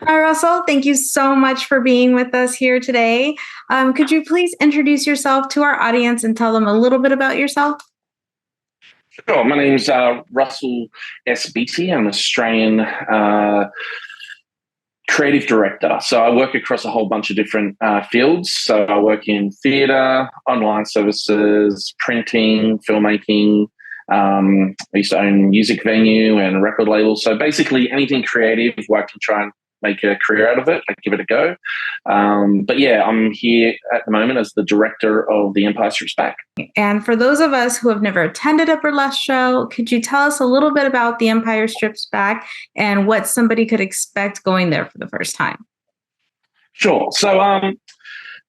Hi, Russell. Thank you so much for being with us here today. Could you please introduce yourself to our audience and tell them a little bit about yourself? Sure. My name's Russell S. Beattie. I'm an Australian creative director. So I work across a whole bunch of different fields. So I work in theatre, online services, printing, filmmaking. I used to own music venue and record label. So basically anything creative where I can try and make a career out of it, I give it a go. But yeah, I'm here at the moment as the director of The Empire Strikes Back. And for those of us who have never attended a burlesque show, could you tell us a little bit about The Empire Strikes Back and what somebody could expect going there for the first time? Sure. So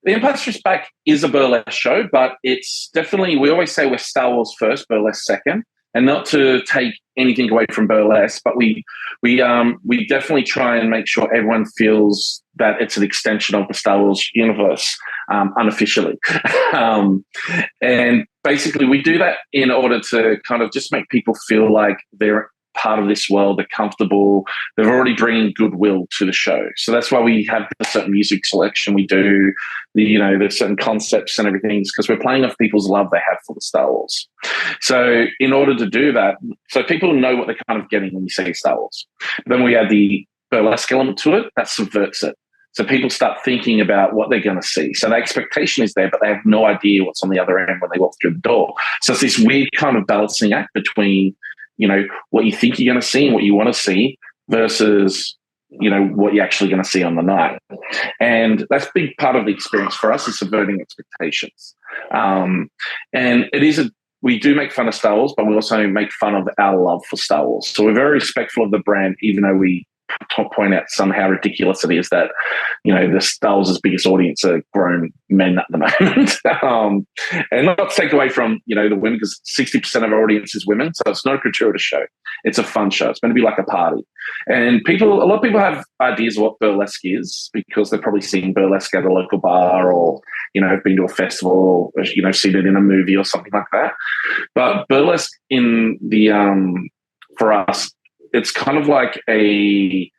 The Empire Strikes Back is a burlesque show, but it's definitely, we always say we're Star Wars first, burlesque second. And not to take anything away from burlesque, but we definitely try and make sure everyone feels that it's an extension of the Star Wars universe, unofficially. And basically, we do that in order to kind of just make people feel like they're part of this world, they're comfortable, they're already bringing goodwill to the show. So that's why we have a certain music selection. We do there's certain concepts and everything, because we're playing off people's love they have for the Star Wars. So in order to do that, so people know what they're kind of getting when you say Star Wars. Then we add the burlesque element to it that subverts it. So people start thinking about what they're going to see. So the expectation is there, but they have no idea what's on the other end when they walk through the door. So it's this weird kind of balancing act between what you think you're going to see and what you want to see versus, what you're actually going to see on the night. And that's a big part of the experience for us, is subverting expectations. And we do make fun of Star Wars, but we also make fun of our love for Star Wars. So we're very respectful of the brand, even though we point out somehow ridiculous it is that, the Star Wars' biggest audience are grown men at the moment. And not to take away from, the women, because 60% of our audience is women. So it's not a gratuitous show. It's a fun show. It's going to be like a party. And a lot of people have ideas of what burlesque is, because they've probably seen burlesque at a local bar, or, have been to a festival, or, seen it in a movie or something like that. But burlesque for us, it's kind of like a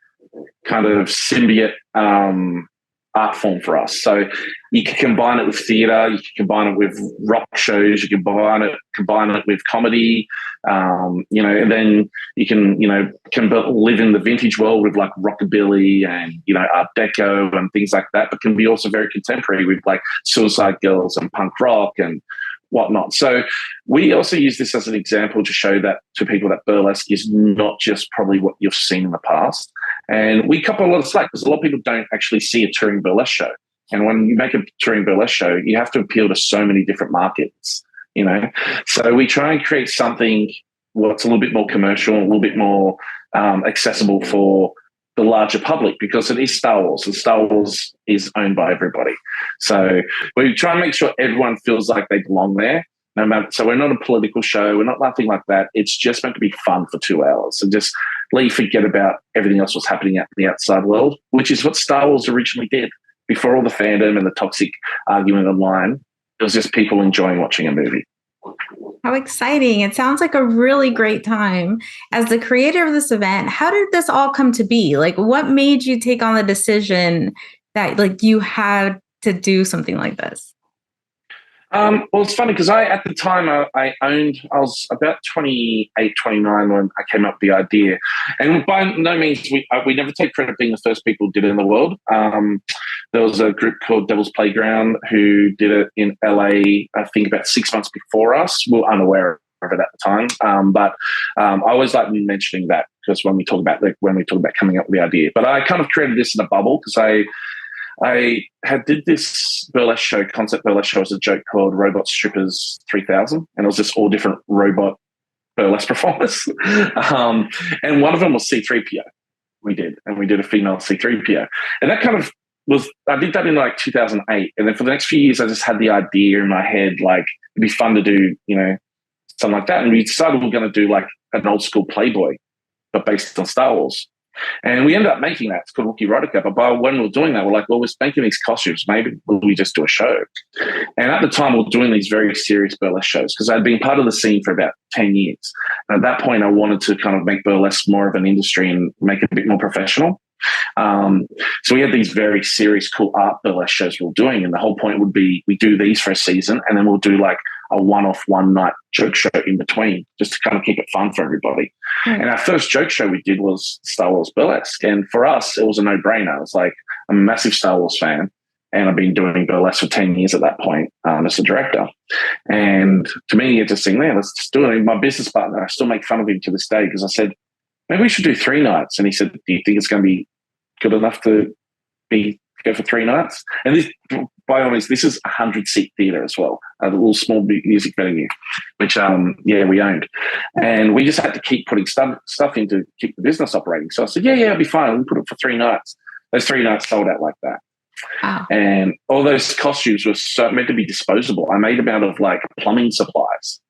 kind of symbiote art form for us. So you can combine it with theatre, you can combine it with rock shows, you can combine it with comedy, and then you can live in the vintage world with like rockabilly and, Art Deco and things like that, but can be also very contemporary with like Suicide Girls and punk rock and whatnot. So we also use this as an example to show that to people that burlesque is not just probably what you've seen in the past. And we couple a lot of slack, because a lot of people don't actually see a touring burlesque show. And when you make a touring burlesque show, you have to appeal to so many different markets, So we try and create something what's a little bit more commercial, a little bit more accessible for the larger public, because it is Star Wars, and Star Wars is owned by everybody. So we try and make sure everyone feels like they belong there. So we're not a political show. We're not nothing like that. It's just meant to be fun for 2 hours and just let you forget about everything else that's happening out in the outside world, which is what Star Wars originally did. Before all the fandom and the toxic argument online, it was just people enjoying watching a movie. How exciting. It sounds like a really great time. As the creator of this event, how did this all come to be? Like, what made you take on the decision that you had to do something like this? Well, it's funny because at the time I was about 28, 29 when I came up with the idea. And by no means, we never take credit being the first people who did it in the world. There was a group called Devil's Playground who did it in LA, I think about 6 months before us. We were unaware of it at the time. But I always like mentioning that, because when we talk about coming up with the idea. But I kind of created this in a bubble, because I did this concept burlesque show as a joke called Robot Strippers 3000, and it was just all different robot burlesque performers. And one of them was C-3PO. We did a female C-3PO. And that kind of I did that in like 2008. And then for the next few years, I just had the idea in my head, like, it'd be fun to do, something like that. And we decided we were going to do like an old school Playboy, but based on Star Wars. And we ended up making that. It's called Wookiee Erotica. But when we were doing that, we're like, well, we're making these costumes. Maybe we just do a show. And at the time, we were doing these very serious burlesque shows, because I'd been part of the scene for about 10 years. And at that point, I wanted to kind of make burlesque more of an industry and make it a bit more professional. So we had these very serious, cool art burlesque shows we were doing, and the whole point would be we do these for a season, and then we'll do like a one-off one-night joke show in between, just to kind of keep it fun for everybody. Right. And our first joke show we did was Star Wars Burlesque, and for us, it was a no-brainer. It was like, I'm a massive Star Wars fan, and I've been doing burlesque for 10 years at that point as a director. And to me, it's just saying, man, let's just do it. And my business partner, I still make fun of him to this day because I said, maybe we should do 3 nights. And he said, do you think it's going to be good enough to go for 3 nights? And this, by all means, this is a 100-seat theatre as well, a little small music venue, which, we owned. And we just had to keep putting stuff in to keep the business operating. So I said, yeah, it'll be fine. We'll put it for 3 nights. Those 3 nights sold out like that. Wow. And all those costumes were meant to be disposable. I made them out of like plumbing supplies,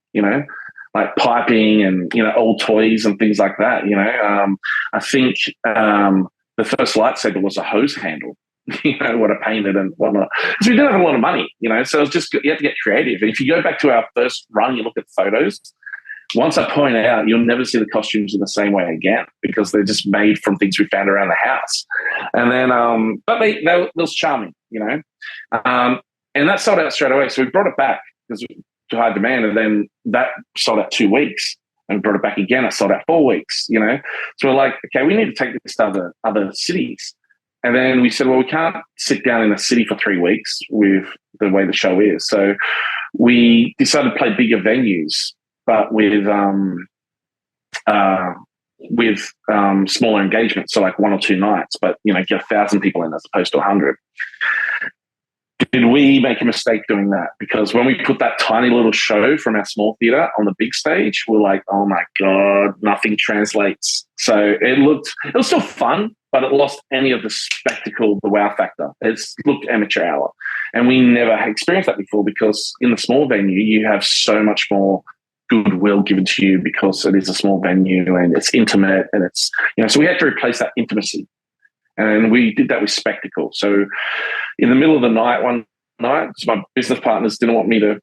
like piping and, old toys and things like that. I think the first lightsaber was a hose handle, what I painted and whatnot. So we didn't have a lot of money, so it was just, you have to get creative. And if you go back to our first run, you look at photos, once I point out, you'll never see the costumes in the same way again because they're just made from things we found around the house. And then, but they was charming, and that sold out straight away. So we brought it back because to high demand, and then that sold out 2 weeks, and we brought it back again. It sold out 4 weeks, So we're like, okay, we need to take this to other cities. And then we said, well, we can't sit down in a city for 3 weeks with the way the show is. So we decided to play bigger venues, but with smaller engagements, so like 1 or 2 nights, but get 1,000 people in as opposed to 100. Did we make a mistake doing that? Because when we put that tiny little show from our small theatre on the big stage, we're like, oh my God, nothing translates. So it was still fun, but it lost any of the spectacle, the wow factor. It looked amateur hour. And we never had experienced that before because in the small venue, you have so much more goodwill given to you because it is a small venue and it's intimate and it's, so we had to replace that intimacy. And we did that with spectacle. So in the middle of the night, one night, so my business partners didn't want me to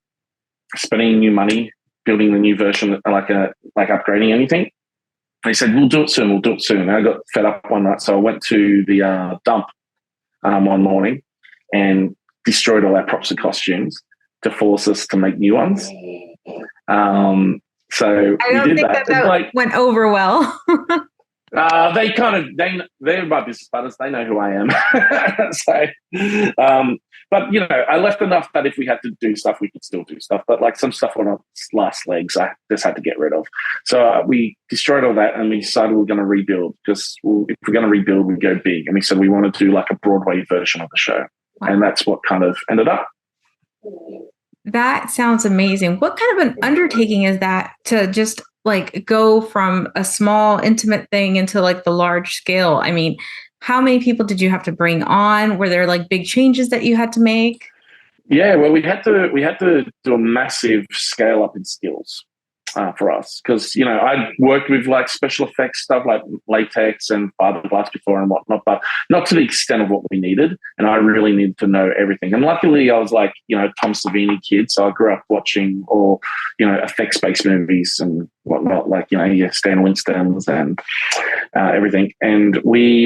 spend any new money building the new version, like upgrading anything. They said, we'll do it soon. And I got fed up one night. So I went to the dump one morning and destroyed all our props and costumes to force us to make new ones. So I don't think that went over well. They're my business partners. They know who I am. But I left enough that if we had to do stuff, we could still do stuff. But like some stuff on our last legs, I just had to get rid of. So we destroyed all that and we decided we're going to rebuild because if we're going to rebuild, we go big. And we said we want to do like a Broadway version of the show. Wow. And that's what kind of ended up. That sounds amazing. What kind of an undertaking is that to just like go from a small intimate thing into like the large scale? I mean, how many people did you have to bring on? Were there like big changes that you had to make? Yeah, well, we had to do a massive scale up in skills for us because I'd worked with like special effects stuff like latex and fiberglass before and whatnot, but not to the extent of what we needed. And I really needed to know everything. And luckily, I was like Tom Savini kid, so I grew up watching all effects-based movies and whatnot, like Stan Winston's and everything. And we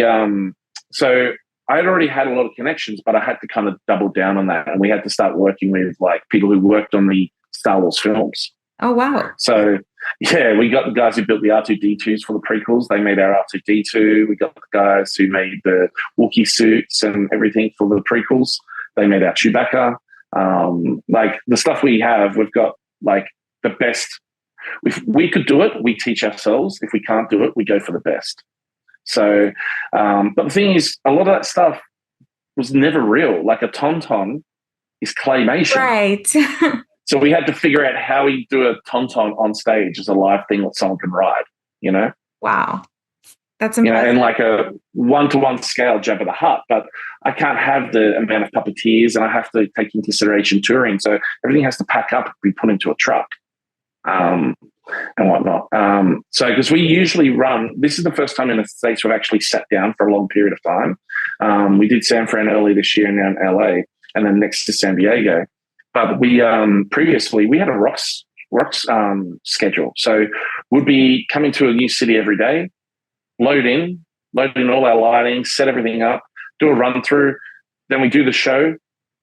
so I had already had a lot of connections, but I had to kind of double down on that, and we had to start working with like people who worked on the Star Wars films. Oh, wow. So, yeah, we got the guys who built the R2-D2s for the prequels. They made our R2-D2. We got the guys who made the Wookiee suits and everything for the prequels. They made our Chewbacca. Like the stuff we have, we've got like the best. If we could do it, we teach ourselves. If we can't do it, we go for the best. So, but the thing is, a lot of that stuff was never real. Like a tauntaun is claymation. Right. So we had to figure out how we do a tauntaun on stage as a live thing that someone can ride, Wow. That's impressive. And like a 1-to-1 scale Jabba the Hutt, but I can't have the amount of puppeteers and I have to take into consideration touring. So everything has to pack up and be put into a truck and whatnot. So because we usually run, this is the first time in the States we've actually sat down for a long period of time. We did San Fran early this year and now in LA and then next to San Diego. But we previously we had a rocks schedule, so we'd be coming to a new city every day, load in, load in all our lighting, set everything up, do a run through. Then we do the show.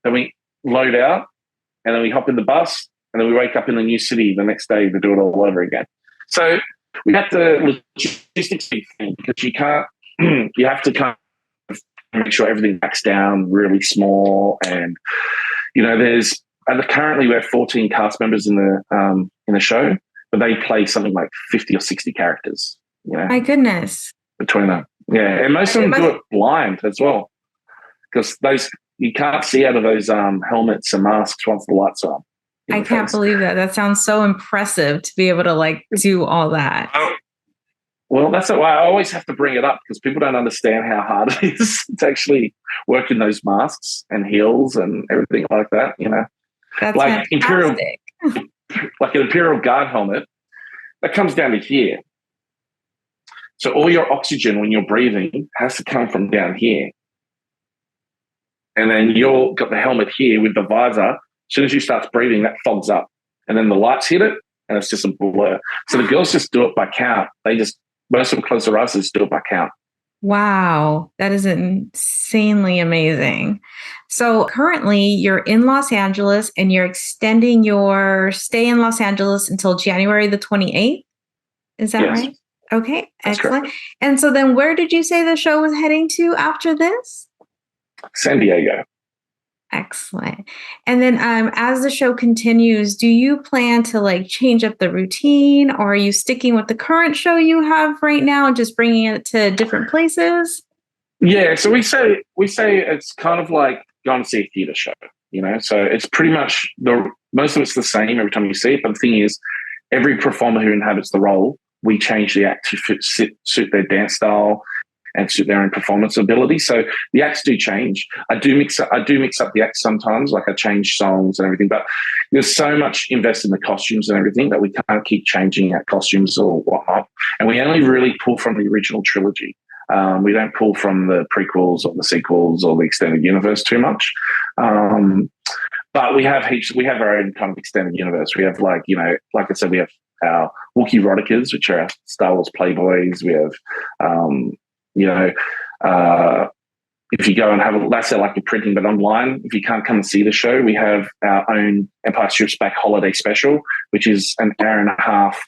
Then we load out, and then we hop in the bus, and then we wake up in the new city the next day to do it all over again. So we have to logistics thing because you can't. You have to kind of make sure everything backs down really small, and currently we have 14 cast members in the show, but they play something like 50 or 60 characters. My goodness. Between them, yeah, and most of them do it blind as well, because you can't see out of those helmets and masks once the lights are on. I can't believe that. That sounds so impressive to be able to do all that. Well, that's why I always have to bring it up, because people don't understand how hard it is to actually work in those masks and heels and everything like that. That's like fantastic. Like an Imperial Guard helmet that comes down to here. So all your oxygen when you're breathing has to come from down here. And then you've got the helmet here with the visor. As soon as you start breathing, that fogs up. And then the lights hit it, and it's just a blur. So the girls just do it by count. Most of them close their eyes and just do it by count. Wow, that is insanely amazing. So currently you're in Los Angeles, and you're extending your stay in Los Angeles until January the 28th. Is that right? Okay, That's excellent. correct. And so then where did you say the show was heading to after this? San Diego. Excellent. And then as the show continues, do you plan to change up the routine, or are you sticking with the current show you have right now and just bringing it to different places? Yeah, so we say it's kind of like going to see a theatre show, So it's pretty much most of it's the same every time you see it. But the thing is, every performer who inhabits the role, we change the act to suit their dance style and suit their own performance ability. So the acts do change. I do mix up the acts sometimes, like I change songs and everything, but there's so much invested in the costumes and everything that we can't keep changing our costumes or whatnot. And we only really pull from the original trilogy. We don't pull from the prequels or the sequels or the extended universe too much. But we have our own kind of extended universe. We have like I said, we have our Wookiee Eroticas, which are our Star Wars Playboys. We have, if you go and have that's like the printing, but online, if you can't come and see the show, we have our own Empire Strikes Back holiday special, which is an hour and a half,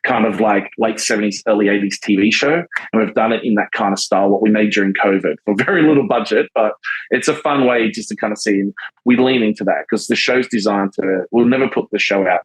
kind of like late 70s, early 80s TV show. And we've done it in that kind of style, what we made during COVID, for very little budget, but it's a fun way just to kind of see. And we lean into that because the show's designed we'll never put the show out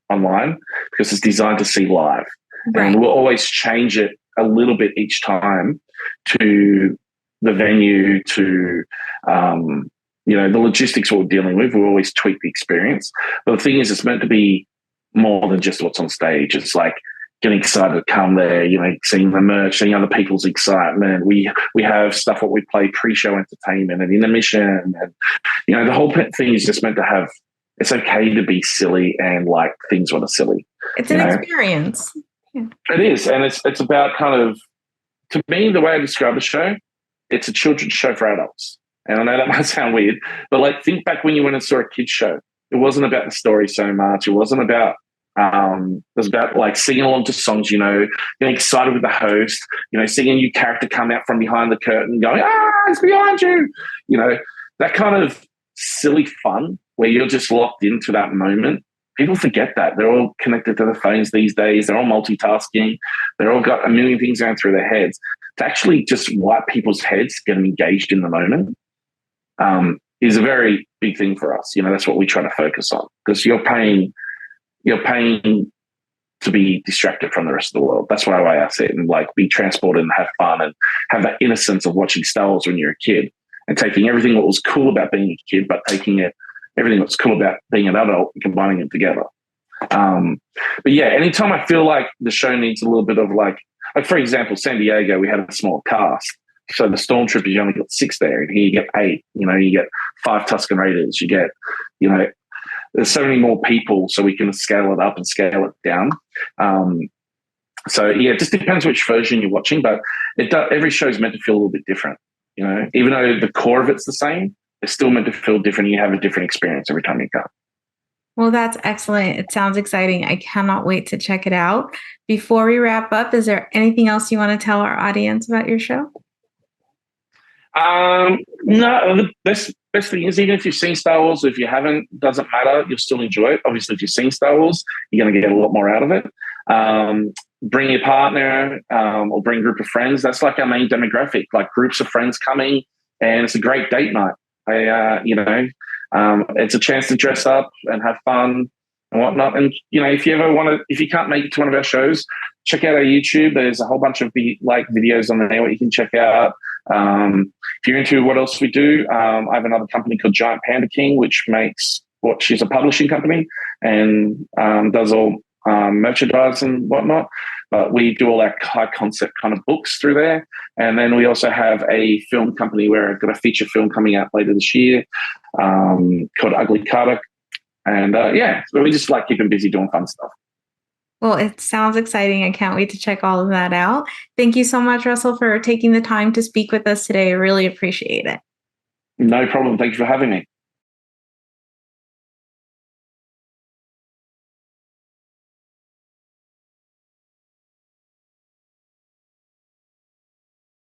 online because it's designed to see live. Right. And we'll always change it a little bit each time to the venue, to the logistics we're dealing with. We'll always tweak the experience. But the thing is, it's meant to be more than just what's on stage. It's like getting excited to come there, seeing the merch, seeing other people's excitement. We have stuff what we play pre-show entertainment and intermission, and the whole thing is just meant to have. It's okay to be silly and like things that are silly. It's an experience. Yeah. It is, and it's about kind of, to me, the way I describe the show, it's a children's show for adults. And I know that might sound weird, but think back when you went and saw a kids show. It wasn't about the story so much. It wasn't about. It was about singing along to songs, getting excited with the host, seeing a new character come out from behind the curtain, going, it's behind you, that kind of silly fun where you're just locked into that moment. People forget that. They're all connected to their phones these days. They're all multitasking. They're all got a million things going through their heads. To actually just wipe people's heads, get them engaged in the moment, is a very big thing for us. That's what we try to focus on, because you're paying to be distracted from the rest of the world. That's why I say it, and be transported and have fun and have that innocence of watching Star Wars when you're a kid and taking everything that was cool about being a kid, but taking everything that's cool about being an adult and combining it together. But yeah, anytime I feel like the show needs a little bit of like for example, San Diego, we had a small cast. So the Stormtroopers, you only got 6 there, and here you get 8. You get 5 Tusken Raiders. You get, there's so many more people, so we can scale it up and scale it down. So yeah, it just depends which version you're watching, but every show is meant to feel a little bit different. Even though the core of it's the same, it's still meant to feel different. You have a different experience every time you come. Well, that's excellent. It sounds exciting. I cannot wait to check it out. Before we wrap up, is there anything else you want to tell our audience about your show? No, the best thing is, even if you've seen Star Wars, if you haven't, doesn't matter. You'll still enjoy it. Obviously, if you've seen Star Wars, you're going to get a lot more out of it. Bring your partner or bring a group of friends. That's like our main demographic, like groups of friends coming, and it's a great date night. It's a chance to dress up and have fun and whatnot. And if you ever want to, if you can't make it to one of our shows, check out our YouTube. There's a whole bunch of videos on there what you can check out. If you're into what else we do, I have another company called Giant Panda King, which makes she's a publishing company and does all merchandise and whatnot. But we do all our high concept kind of books through there. And then we also have a film company where I've got a feature film coming out later this year called Ugly Carter. And so we just like keeping busy doing fun stuff. Well, it sounds exciting. I can't wait to check all of that out. Thank you so much, Russell, for taking the time to speak with us today. I really appreciate it. No problem. Thank you for having me.